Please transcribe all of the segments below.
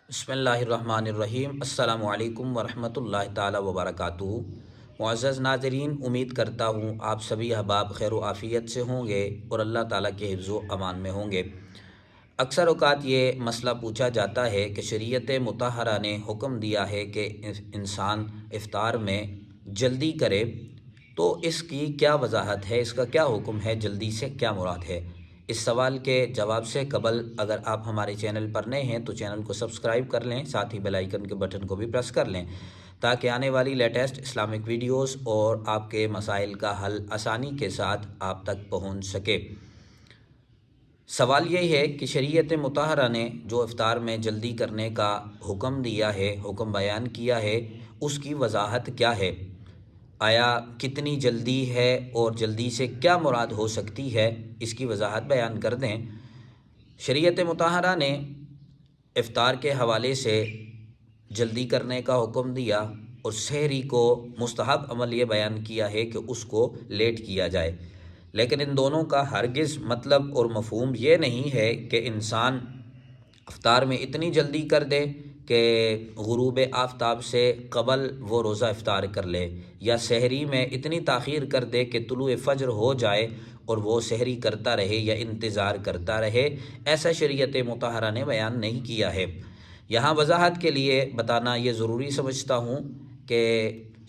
بسم اللہ الرحمن الرحیم۔ السلام علیکم ورحمۃ اللہ تعالی وبرکاتہ۔ معزز ناظرین، امید کرتا ہوں آپ سبھی احباب خیر و عافیت سے ہوں گے اور اللہ تعالیٰ کے حفظ و امان میں ہوں گے۔ اکثر اوقات یہ مسئلہ پوچھا جاتا ہے کہ شریعت مطہرہ نے حکم دیا ہے کہ انسان افطار میں جلدی کرے، تو اس کی کیا وضاحت ہے، اس کا کیا حکم ہے، جلدی سے کیا مراد ہے؟ اس سوال کے جواب سے قبل اگر آپ ہمارے چینل پر نئے ہیں تو چینل کو سبسکرائب کر لیں، ساتھ ہی بیل آئیکن کے بٹن کو بھی پریس کر لیں تاکہ آنے والی لیٹسٹ اسلامک ویڈیوز اور آپ کے مسائل کا حل آسانی کے ساتھ آپ تک پہنچ سکے۔ سوال یہ ہے کہ شریعت مطہرہ نے جو افطار میں جلدی کرنے کا حکم دیا ہے، حکم بیان کیا ہے، اس کی وضاحت کیا ہے؟ آیا کتنی جلدی ہے اور جلدی سے کیا مراد ہو سکتی ہے؟ اس کی وضاحت بیان کر دیں۔ شریعت مطہرہ نے افطار کے حوالے سے جلدی کرنے کا حکم دیا اور سحری کو مستحب عمل یہ بیان کیا ہے کہ اس کو لیٹ کیا جائے، لیکن ان دونوں کا ہرگز مطلب اور مفہوم یہ نہیں ہے کہ انسان افطار میں اتنی جلدی کر دے کہ غروب آفتاب سے قبل وہ روزہ افطار کر لے، یا سحری میں اتنی تاخیر کر دے کہ طلوع فجر ہو جائے اور وہ سحری کرتا رہے یا انتظار کرتا رہے۔ ایسا شریعت مطہرہ نے بیان نہیں کیا ہے۔ یہاں وضاحت کے لیے بتانا یہ ضروری سمجھتا ہوں کہ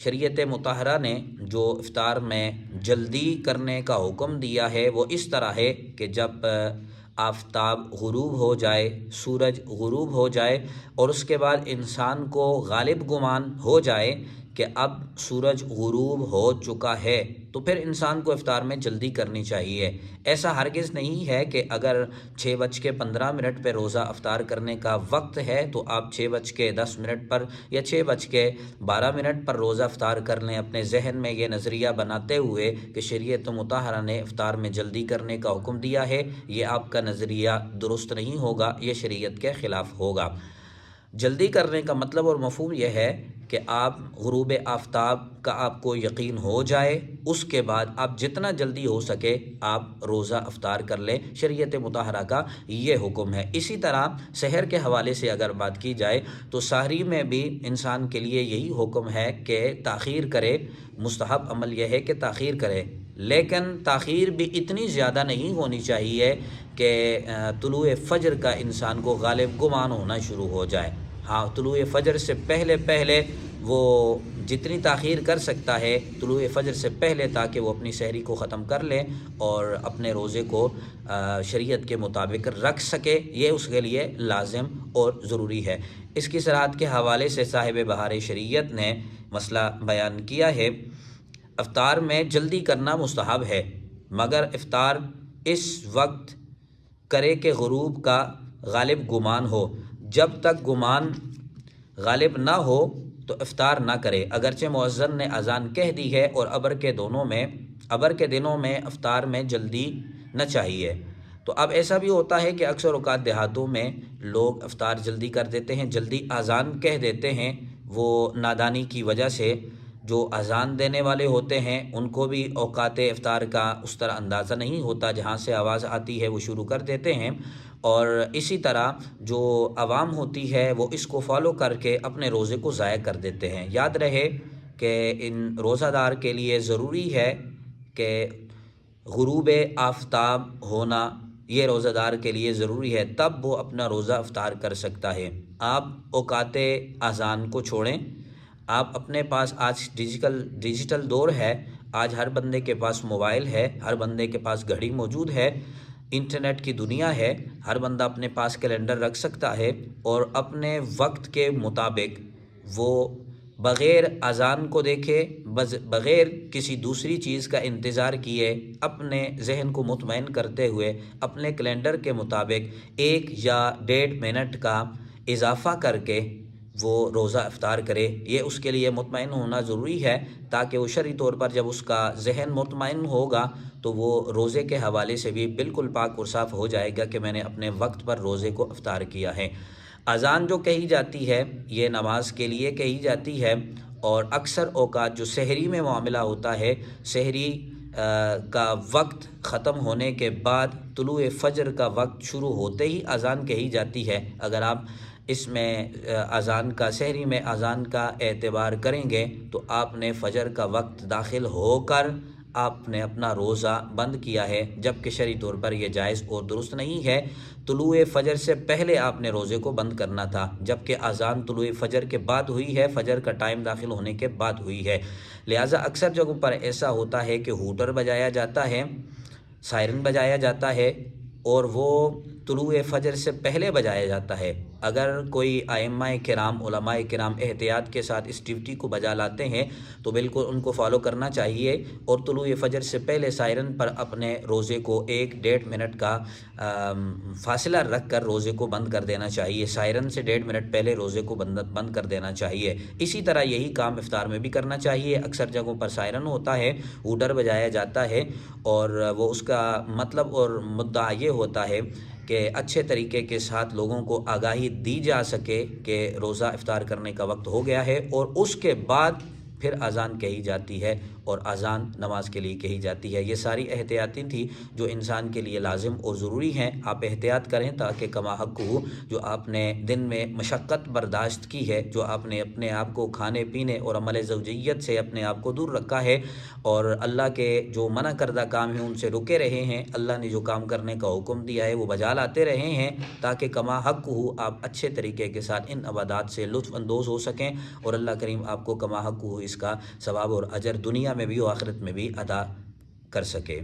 شریعت مطہرہ نے جو افطار میں جلدی کرنے کا حکم دیا ہے وہ اس طرح ہے کہ جب آفتاب غروب ہو جائے، سورج غروب ہو جائے اور اس کے بعد انسان کو غالب گمان ہو جائے کہ اب سورج غروب ہو چکا ہے، تو پھر انسان کو افطار میں جلدی کرنی چاہیے۔ ایسا ہرگز نہیں ہے کہ اگر 6:15 پہ روزہ افطار کرنے کا وقت ہے تو آپ 6:10 پر یا 6:12 پر روزہ افطار کر لیں، اپنے ذہن میں یہ نظریہ بناتے ہوئے کہ شریعت مطہرہ نے افطار میں جلدی کرنے کا حکم دیا ہے۔ یہ آپ کا نظریہ درست نہیں ہوگا، یہ شریعت کے خلاف ہوگا۔ جلدی کرنے کا مطلب اور مفہوم یہ ہے کہ آپ غروب آفتاب کا آپ کو یقین ہو جائے، اس کے بعد آپ جتنا جلدی ہو سکے آپ روزہ افطار کر لیں۔ شریعت مطہرہ کا یہ حکم ہے۔ اسی طرح سحر کے حوالے سے اگر بات کی جائے تو سحری میں بھی انسان کے لیے یہی حکم ہے کہ تاخیر کرے، مستحب عمل یہ ہے کہ تاخیر کرے، لیکن تاخیر بھی اتنی زیادہ نہیں ہونی چاہیے کہ طلوع فجر کا انسان کو غالب گمان ہونا شروع ہو جائے۔ ہاں، طلوع فجر سے پہلے پہلے وہ جتنی تاخیر کر سکتا ہے طلوع فجر سے پہلے، تاکہ وہ اپنی سحری کو ختم کر لے اور اپنے روزے کو شریعت کے مطابق رکھ سکے، یہ اس کے لیے لازم اور ضروری ہے۔ اس کی صراحت کے حوالے سے صاحب بہار شریعت نے مسئلہ بیان کیا ہے۔ افطار میں جلدی کرنا مستحب ہے، مگر افطار اس وقت کرے کہ غروب کا غالب گمان ہو۔ جب تک گمان غالب نہ ہو تو افطار نہ کرے، اگرچہ مؤذن نے اذان کہہ دی ہے اور ابر کے دنوں میں افطار میں جلدی نہ چاہیے۔ تو اب ایسا بھی ہوتا ہے کہ اکثر اوقات دیہاتوں میں لوگ افطار جلدی کر دیتے ہیں، جلدی اذان کہہ دیتے ہیں، وہ نادانی کی وجہ سے۔ جو اذان دینے والے ہوتے ہیں ان کو بھی اوقات افطار کا اس طرح اندازہ نہیں ہوتا، جہاں سے آواز آتی ہے وہ شروع کر دیتے ہیں، اور اسی طرح جو عوام ہوتی ہے وہ اس کو فالو کر کے اپنے روزے کو ضائع کر دیتے ہیں۔ یاد رہے کہ ان روزہ دار کے لیے ضروری ہے کہ غروب آفتاب ہونا یہ روزہ دار کے لیے ضروری ہے، تب وہ اپنا روزہ افطار کر سکتا ہے۔ آپ اوقات اذان کو چھوڑیں، آپ اپنے پاس آج ڈیجیٹل دور ہے، آج ہر بندے کے پاس موبائل ہے، ہر بندے کے پاس گھڑی موجود ہے، انٹرنیٹ کی دنیا ہے، ہر بندہ اپنے پاس کیلنڈر رکھ سکتا ہے اور اپنے وقت کے مطابق وہ بغیر اذان کو دیکھے، بغیر کسی دوسری چیز کا انتظار کیے، اپنے ذہن کو مطمئن کرتے ہوئے اپنے کیلنڈر کے مطابق 1 یا 1.5 منٹ کا اضافہ کر کے وہ روزہ افطار کرے۔ یہ اس کے لیے مطمئن ہونا ضروری ہے، تاکہ وہ شرعی طور پر جب اس کا ذہن مطمئن ہوگا تو وہ روزے کے حوالے سے بھی بالکل پاک اور صاف ہو جائے گا کہ میں نے اپنے وقت پر روزے کو افطار کیا ہے۔ اذان جو کہی جاتی ہے یہ نماز کے لیے کہی جاتی ہے، اور اکثر اوقات جو سحری میں معاملہ ہوتا ہے، سحری کا وقت ختم ہونے کے بعد طلوع فجر کا وقت شروع ہوتے ہی اذان کہی جاتی ہے۔ اگر آپ اس میں اذان کا سحری میں اذان کا اعتبار کریں گے تو آپ نے فجر کا وقت داخل ہو کر آپ نے اپنا روزہ بند کیا ہے، جبکہ شرعی طور پر یہ جائز اور درست نہیں ہے۔ طلوع فجر سے پہلے آپ نے روزے کو بند کرنا تھا، جبکہ اذان طلوع فجر کے بعد ہوئی ہے، فجر کا ٹائم داخل ہونے کے بعد ہوئی ہے۔ لہٰذا اکثر جگہوں پر ایسا ہوتا ہے کہ ہوٹر بجایا جاتا ہے، سائرن بجایا جاتا ہے، اور وہ طلوع فجر سے پہلے بجایا جاتا ہے۔ اگر کوئی ائمہ کرام، علماء کرام احتیاط کے ساتھ اس ڈیوٹی کو بجا لاتے ہیں تو بالکل ان کو فالو کرنا چاہیے، اور طلوع فجر سے پہلے سائرن پر اپنے روزے کو 1-1.5 منٹ کا فاصلہ رکھ کر روزے کو بند کر دینا چاہیے۔ سائرن سے 1.5 منٹ پہلے روزے کو بند کر دینا چاہیے۔ اسی طرح یہی کام افطار میں بھی کرنا چاہیے۔ اکثر جگہوں پر سائرن ہوتا ہے، ہوٹر بجایا جاتا ہے، اور وہ اس کا مطلب اور مدعا یہ ہوتا ہے کہ اچھے طریقے کے ساتھ لوگوں کو آگاہی دی جا سکے کہ روزہ افطار کرنے کا وقت ہو گیا ہے، اور اس کے بعد پھر اذان کہی جاتی ہے، اور اذان نماز کے لیے کہی جاتی ہے۔ یہ ساری احتیاطی تھی جو انسان کے لیے لازم اور ضروری ہیں۔ آپ احتیاط کریں تاکہ کما حق ہو، جو آپ نے دن میں مشقت برداشت کی ہے، جو آپ نے اپنے آپ کو کھانے پینے اور عمل زوجیت سے اپنے آپ کو دور رکھا ہے، اور اللہ کے جو منع کردہ کام ہیں ان سے رکے رہے ہیں، اللہ نے جو کام کرنے کا حکم دیا ہے وہ بجا لاتے رہے ہیں، تاکہ کما حق ہو آپ اچھے طریقے کے ساتھ ان عبادات سے لطف اندوز ہو سکیں، اور اللہ کریم آپ کو کما حق ہو اس کا ثواب اور اجر دنیا میں بھی و آخرت میں بھی ادا کر سکے۔